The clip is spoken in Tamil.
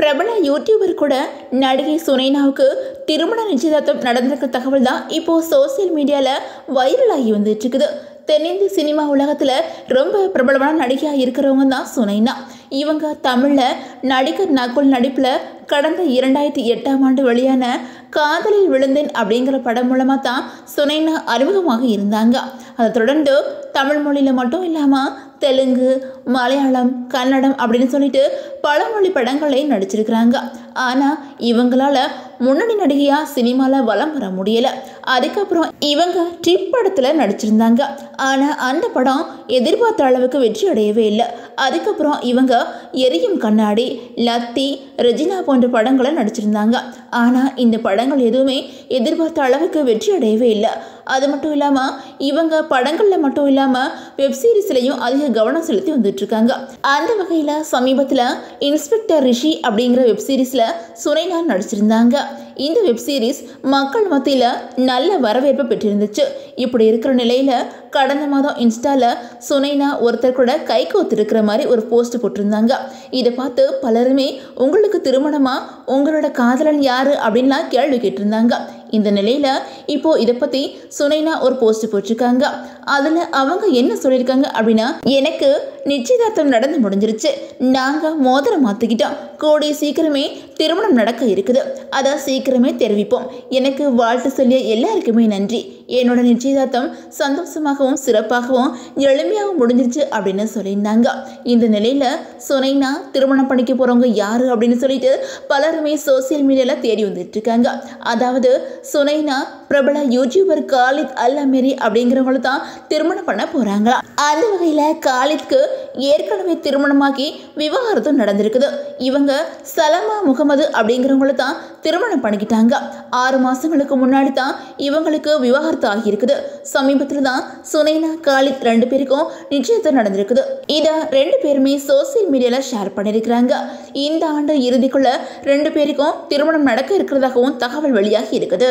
பிரபல யூடியூபர் கூட நடிகை சுனைனாவுக்கு திருமண நிச்சயதார்த்தம் நடந்திருக்க தகவல் தான் இப்போ சோசியல் மீடியாவில் வைரலாகி வந்துட்டு இருக்குது. தென்னிந்திய சினிமா உலகத்தில் ரொம்ப பிரபலமான நடிகையாக இருக்கிறவங்க தான் சுனைனா. இவங்க தமிழில் நடிகர் நகுல் நடிப்பில் கடந்த 2008ஆம் ஆண்டு வெளியான காதலில் விழுந்தேன் அப்படிங்கிற படம் மூலமாக தான் சுனைனா அறிமுகமாக இருந்தாங்க. அதை தொடர்ந்து தமிழ் மொழியில் மட்டும் இல்லாமல் தெலுங்கு, மலையாளம், கன்னடம் அப்படின்னு சொல்லிட்டு பல மொழி படங்களையும் நடிச்சிருக்கிறாங்க. ஆனால் இவங்களால முன்னணி நடிகையாக சினிமாவில் வலம் வர முடியலை. அதுக்கப்புறம் இவங்க ட்ரிப் படத்தில் நடிச்சிருந்தாங்க. ஆனால் அந்த படம் எதிர்பார்த்த அளவுக்கு வெற்றி அடையவே இல்லை. அதுக்கப்புறம் இவங்க எரியும் கண்ணாடி, லத்தி, ரெஜினா போன்ற படங்களை நடிச்சிருந்தாங்க. ஆனால் இந்த படங்கள் எதுவுமே எதிர்பார்த்த அளவுக்கு வெற்றி அடையவே இல்லை. அது மட்டும் இல்லாமல் இவங்க படங்களில் மட்டும் இல்லாமல் வெப்சீரிஸ்லையும் அதிக கவனம் செலுத்தி வந்துட்டுருக்காங்க. அந்த வகையில் சமீபத்தில் இன்ஸ்பெக்டர் ரிஷி அப்படிங்கிற வெப்சீரிஸில் சுனைனா நடிச்சிருந்தாங்க. இந்த வெப்சீரிஸ் மக்கள் மத்தியில் நல்ல வரவேற்பு பெற்றிருந்துச்சு. இப்படி இருக்கிற நிலையில் கடந்த மாதம் இன்ஸ்டாவில் சுனைனா ஒருத்தர் கூட கை கோத்திருக்கிற மாதிரி ஒரு போஸ்ட் போட்டிருந்தாங்க. இதை பார்த்து பலருமே உங்களுக்கு திருமணமா, உங்களோட காதலன் யாரு அப்படின்லாம் கேள்வி கேட்டிருந்தாங்க. இந்த நிலையில் இப்போது இதை பற்றி சுனைனா ஒரு போஸ்ட் போட்டிருக்காங்க. அதில் அவங்க என்ன சொல்லியிருக்காங்க அப்படின்னா, எனக்கு நிச்சயதார்த்தம் நடந்து முடிஞ்சிருச்சு, நாங்கள் மோதிரம் மாற்றிக்கிட்டோம், கூடிய சீக்கிரமே திருமணம் நடக்க இருக்குது, அதை சீக்கிரமே தெரிவிப்போம். எனக்கு வாழ்த்து சொல்லிய எல்லாருக்குமே நன்றி. என்னோட நிச்சயதார்த்தம் சந்தோஷமாகவும் சிறப்பாகவும் எளிமையாகவும் முடிஞ்சிருச்சு அப்படின்னு சொல்லியிருந்தாங்க. இந்த நிலையில் சுனைனா திருமணம் பண்ணிக்க போகிறவங்க யார் அப்படின்னு சொல்லிட்டு பலருமே சோசியல் மீடியாவில் தேடி வந்துட்டு இருக்காங்க. அதாவது சுனைனா பிரபல யூடியூபர் காலித் அல் அமீரி அப்படிங்கிறவங்கள தான் திருமணம் பண்ண போகிறாங்களா. அந்த வகையில் காலித்க்கு ஏற்கனவே திருமணமாகி விவாகரத்தும் நடந்திருக்குது. இவங்க சலமா முகமது அப்படிங்கிறவங்கள தான் திருமணம் பண்ணிக்கிட்டாங்க. 6 மாதங்களுக்கு முன்னாடி தான் இவங்களுக்கு விவாகரத்து ஆகியிருக்குது. சமீபத்தில் தான் சுனைனா காலித் 2 பேருக்கும் நிச்சயதார்த்தம் நடந்திருக்குது. இதை 2 பேருமே சோசியல் மீடியாவில் ஷேர் பண்ணியிருக்கிறாங்க. இந்த ஆண்டு இறுதிக்குள்ள 2 பேருக்கும் திருமணம் நடக்க இருக்கிறதாகவும் தகவல் வெளியாகி இருக்குது.